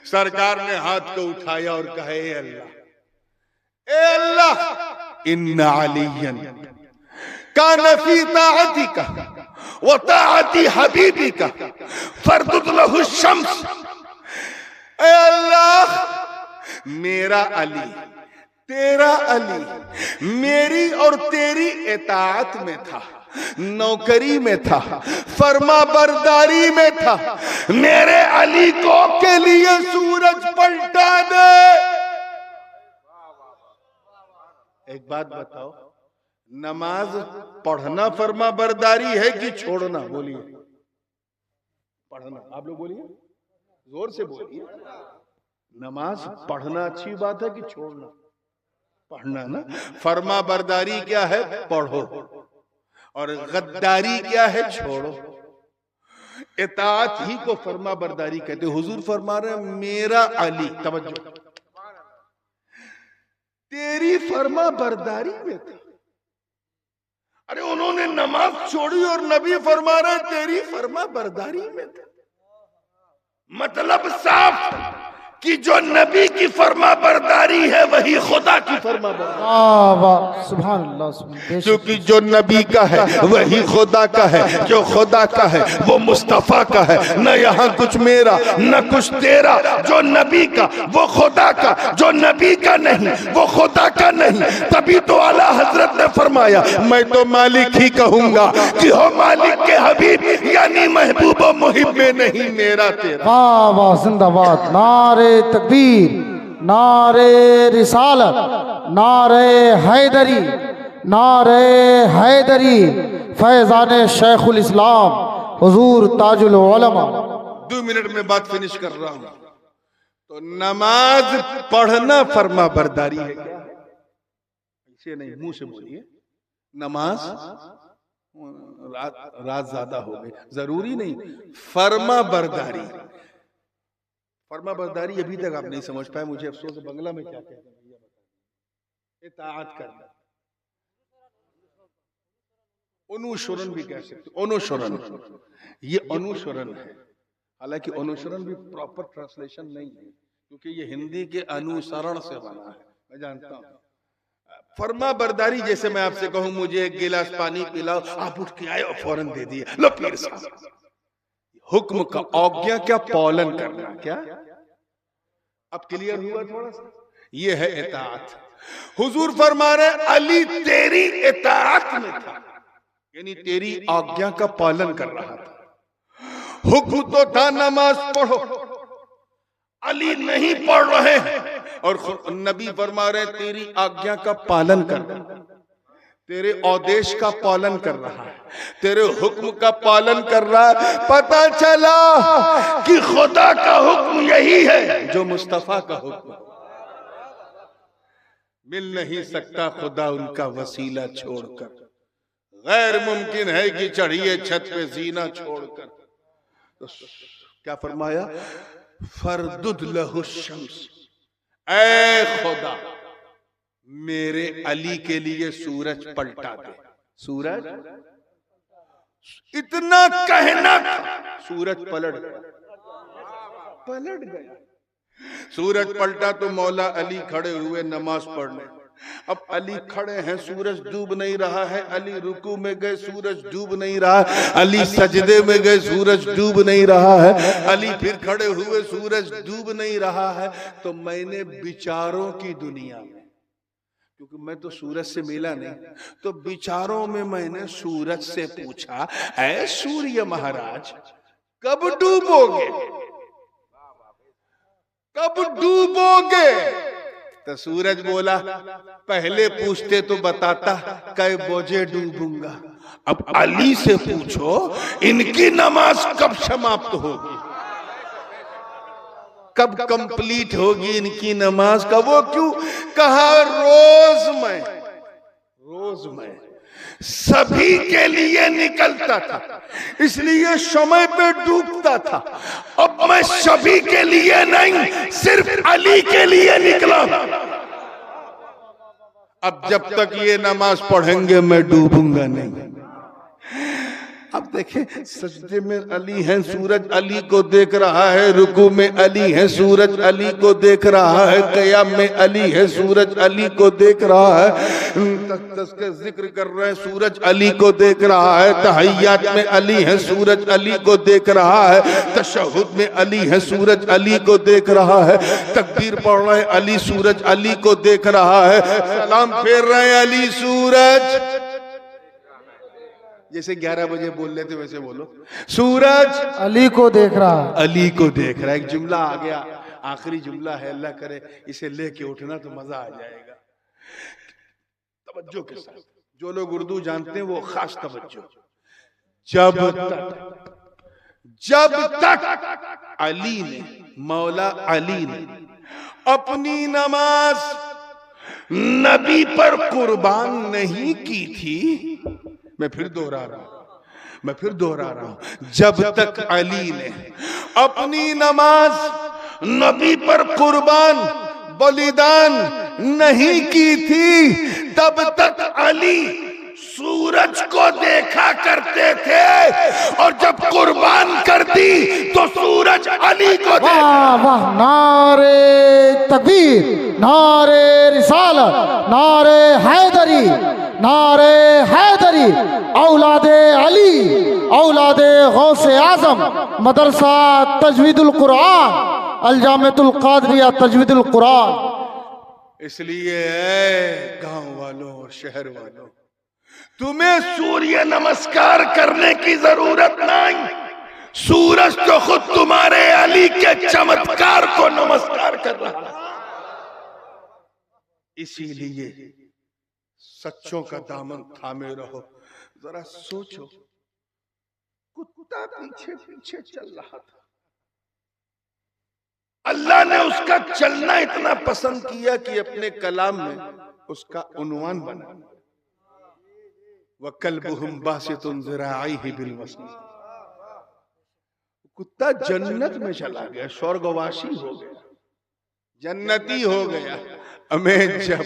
सरकार ने हाथ को उठाया और कहा, ए अल्लाह, ए अल्लाह, इन्ना अलियन कान फी ताअतिका व ताअति हबीबिका फरदुद लहु शम्स। ए अल्लाह, मेरा अली, तेरा अली मेरी और तेरी इताअत में था, नौकरी में था, फर्मा बरदारी में था। मेरे अली को के लिए सूरज पलटा दे। एक बात बताओ, नमाज पढ़ना फर्मा बरदारी है कि छोड़ना? बोलिए। पढ़ना। आप लोग बोलिए, जोर से बोलिए। नमाज पढ़ना अच्छी बात है कि छोड़ना? पढ़ना ना। फर्मा बरदारी क्या है? पढ़ो। और गद्दारी क्या है? छोड़ो। इताअत ही को फर्मा बरदारी कहते। हुजूर फरमा रहे मेरा अली, तवज्जो, तेरी फर्मा बरदारी में था। अरे उन्होंने नमाज छोड़ी और नबी फरमा रहे तेरी फर्मा बरदारी में था। मतलब साफ कि जो नबी की फर्मा बरदारी है वही खुदा की फर्मा बरदारी। सुभान अल्लाह। क्योंकि जो नबी का है वही खुदा का है, जो खुदा का है वो मुस्तफा का है। न यहाँ कुछ मेरा न कुछ तेरा, जो नबी का वो खुदा का, जो नबी का नहीं, वो खुदा का नहीं। तभी तो आला हजरत ने फरमाया मैं तो मालिक ही कहूंगा कि हो मालिक के हबीब, यानी महबूब व मुहिब में नहीं मेरा तेरा। वाह वाह जिंदाबाद। नारे तकबीर, नारे रिसालत, नारे हैदरी, नारे हैदरी, फैजान शेखुल इस्लाम हुजूर ताजुल उलमा। 2 मिनट में बात फिनिश कर रहा हूं। तो नमाज पढ़ना फर्मा बरदारी है क्या? ऐसे नहीं, मुंह से बोलिए नमाज। रात ज्यादा हो गई, जरूरी नहीं, फर्मा बरदारी। फर्मा बरदारी अभी तक आप नहीं समझ पाए, मुझे अफसोस है। बंगला में क्या कहते हैं? इताअत करना, अनुसरण भी कह सकते, अनुसरण। ये अनुसरण है, हालांकि अनुसरण भी प्रॉपर ट्रांसलेशन नहीं है, क्योंकि ये हिंदी के अनुसरण से बना है, मैं जानता हूं। फर्मा बरदारी, जैसे मैं आपसे कहूं मुझे एक गिलास पानी पिलाओ, आप उठ के आए और फौरन दे दिए, लो पीर साहब। हुक्म का आज्ञा क्या पालन करना, क्या अब क्लियर हुआ थोड़ा सा? ये है इताअत। हुजूर फरमा रहे अली तेरी इताअत में था, यानी तेरी आज्ञा का पालन कर रहा था। हुक्म तो था नमाज पढ़ो, अली नहीं पढ़ रहे हैं, और नबी फरमा रहे तेरी आज्ञा का पालन कर, तेरे आदेश का पालन कर रहा है, तेरे हुक्म का पालन कर रहा है। पता चला कि खुदा का हुक्म यही है जो मुस्तफा का हुक्म। मिल नहीं सकता खुदा उनका वसीला छोड़कर, गैर मुमकिन है कि चढ़िए छत पे जीना छोड़कर। तो क्या फरमाया? फरदुद लहु शम्स, ऐ खुदा मेरे अली के लिए सूरज पलटा दे। सूरज, इतना कहना था, सूरज पलट गया। सूरज पलटा तो मौला अली खड़े हुए नमाज पढ़ने। अब अली खड़े हैं, सूरज डूब नहीं रहा है। अली रुकू में गए, सूरज डूब नहीं रहा है। अली सजदे में गए, सूरज डूब नहीं रहा है। अली फिर खड़े हुए, सूरज डूब नहीं रहा है। तो मैंने विचारों की दुनिया में, क्योंकि मैं तो सूरज से मिला नहीं, तो विचारों में मैंने सूरज से पूछा, ऐ सूर्य महाराज कब डूबोगे, कब डूबोगे? तो सूरज बोला पहले पूछते तो बताता कै बजे डूबूंगा। अब अली से पूछो इनकी नमाज कब समाप्त होगी, कब कंप्लीट होगी इनकी नमाज का? वो क्यों कहा रोज मैं सभी के लिए निकलता था, इसलिए समय पे डूबता था। अब मैं सभी के लिए नहीं, सिर्फ अली के लिए निकला। अब जब तक ये नमाज पढ़ेंगे मैं डूबूंगा नहीं। अब देखें, सजदे में अली है, सूरज अली को देख रहा है। रुकू में अली है, सूरज अली को देख रहा है। क़याम में अली है, सूरज अली को देख रहा है। तस्बीह जिक्र कर रहे हैं, सूरज अली को देख रहा है। तहय्यात में अली है, सूरज अली को देख रहा है। तशहुद में अली है, सूरज अली को देख रहा है। तकबीर पढ़ रहे हैं, अली सूरज अली को देख रहा है। सलाम फेर रहे हैं, अली सूरज, जैसे 11 बजे बोल लेते वैसे बोलो, सूरज अली को देख रहा है, अली को देख रहा है। एक जुमला आ गया, आखिरी जुमला है, अल्लाह करे इसे लेके उठना तो मजा आ जाएगा। तवज्जो के साथ, जो लोग उर्दू जानते हैं वो खास तवज्जो। जब तक अली ने, मौला अली ने अपनी नमाज नबी पर कुर्बान नहीं की थी, मैं फिर दोहरा रहा हूं, जब तक अली ने अपनी नमाज नबी पर कुर्बान बलिदान नहीं की थी, तब तक अली सूरज को देखा करते थे, और जब कुर्बान कर दी तो सूरज अली को देखा। वाह वाह, नारे तकबीर, नारे रिसालत, नारे हैदरी, नारे हैदरी, औलादे अली, औलादे गौसे आजम, मदरसा तजवीदुल कुरान, अलजामतुल कादरिया तजवीदुल कुरान। इसलिए ऐ गांव वालों और शहर वालों, तुम्हें सूर्य नमस्कार करने की जरूरत नहीं, सूरज तो खुद तुम्हारे अली के चमत्कार को नमस्कार कर रहा है। इसीलिए सच्चों का दामन थामे रहो। जरा सोचो, कुत्ता पीछे पीछे चल रहा था, अल्लाह ने उसका चलना इतना पसंद किया कि अपने कलाम में उसका उन्वान बना, वकल्बुहुम बासितुन ज़िराइहि बिलवस्न। कुत्ता जन्नत में चला गया, स्वर्गवासी हो गया, जन्नती हो गया। हमें जब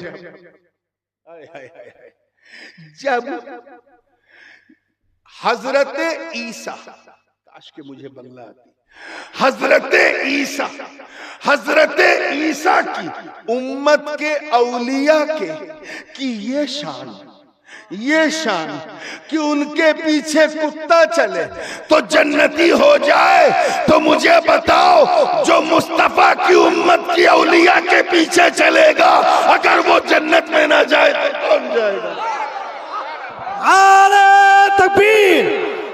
हजरत ईसा, काश के मुझे बंगला आती, हजरत ईसा की उम्मत के औलिया के कि ये शान कि उनके पीछे कुत्ता चले तो जन्नती हो जाए, तो मुझे बताओ जो मुस्तफा की उम्मत की औलिया के पीछे चलेगा, अगर वो जन्नत में ना जाए तो कौन जाएगा? नारे तकबीर,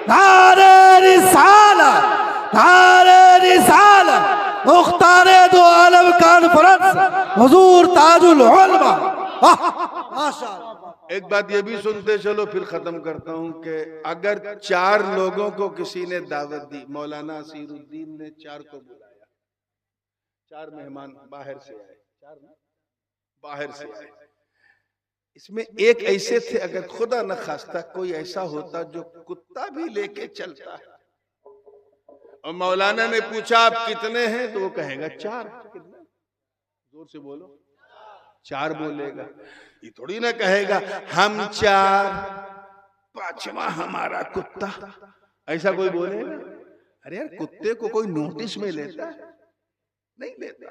नारे रिसालत, नारे रिसालत, मुख्तारे दो आलम कॉन्फ्रेंस हुजूर ताजुल उलमा। माशाअल्लाह। एक बात ये भी सुनते चलो, फिर खत्म करता हूं कि अगर 4 लोगों को किसी ने दावत दी, मौलाना असीरुद्दीन ने 4 को बुलाया, 4 मेहमान बाहर से आए, 4 बाहर से आए, इसमें एक ऐसे थे, अगर खुदा न खास्ता कोई ऐसा होता जो कुत्ता भी लेके चलता है, और मौलाना ने पूछा आप कितने हैं, तो वो कहेगा 4। कितने? जोर से बोलो। 4 बोलेगा। ये थोड़ी ना कहेगा हम 4, 5वां हमारा कुत्ता, ऐसा कोई बोलेगा? अरे यार, कुत्ते को कोई नोटिस में लेता है? नहीं लेता।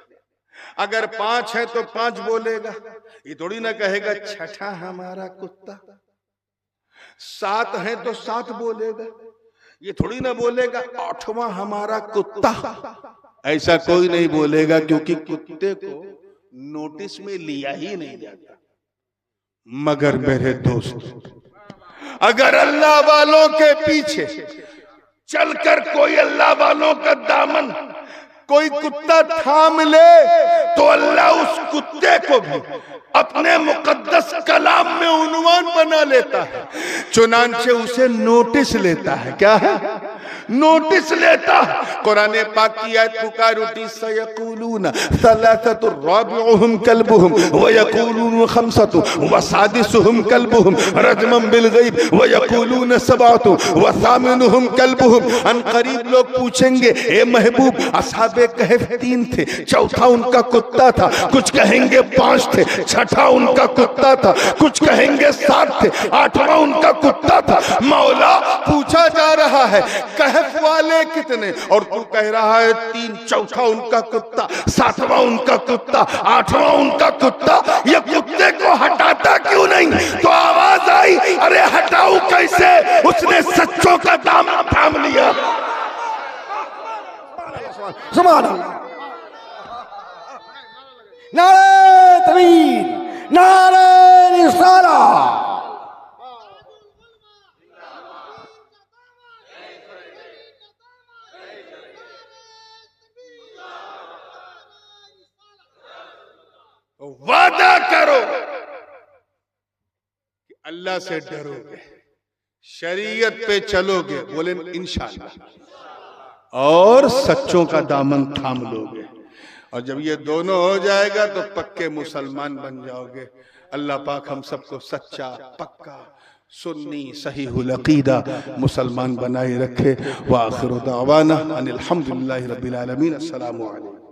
अगर 5 है तो 5 बोलेगा, ये थोड़ी ना कहेगा 6ठा हमारा कुत्ता। 7 है तो 7 बोलेगा, ये थोड़ी ना बोलेगा 8वां हमारा कुत्ता। ऐसा कोई नहीं बोलेगा, क्योंकि कुत्ते को नोटिस में लिया ही नहीं जाता। मगर मेरे दोस्त, अगर अल्लाह वालों के पीछे चलकर कोई अल्लाह वालों का दामन कोई कुत्ता थाम ले, तो अल्लाह उस कुत्ते को भी अपने मुकद्दस कलाम में उन्वान बना लेता है, चुनांचे उसे नोटिस लेता है। क्या है? नोटिस लेता। कुरान पाक की आयत पुकार उठी, सयक़ूलून सलासतु राबिउहुम कल्बुहुम व यक़ूलून खमसतु व सादिसुहुम कल्बुहुम रजमन बिल गैब व यक़ूलून सबअतु व सामिनुहुम कल्बुहुम। अन करीब लोग पूछेंगे, ए महबूब, असहाबे कहफ 3 थे, चौथा उनका कुत्ता था, कुछ कहेंगे 5 थे, 6ठा उनका कुत्ता था, कुछ कहेंगे 7 थे, 8वां उनका कुत्ता था। मौला, पूछा जा रहा है कहफ वाले कितने, और तू कह रहा है 3, चौथा उनका कुत्ता, 7वां उनका कुत्ता, 8वां उनका कुत्ता। ये कुत्ते को हटाता क्यों नहीं? तो आवाज आई, अरे हटाऊं कैसे, उसने सच्चों का दामन थाम लिया। सुभान अल्लाह। नारे तकबीर, नारे रिसालत। वादा करो कि अल्लाह से डरोगे, शरीयत पे चलोगे, बोले इंशाअल्लाह, और सच्चों का दामन थाम लोगे। और जब ये दोनों हो जाएगा तो पक्के मुसलमान बन जाओगे। अल्लाह पाक हम सबको सच्चा, पक्का, सुन्नी, सहीहुल अकीदा मुसलमान बनाए रखे। व आखिरु दावाना अनिल हम्दुलिल्लाहि रब्बिल आलमीन। अस्सलामु अलैकुम।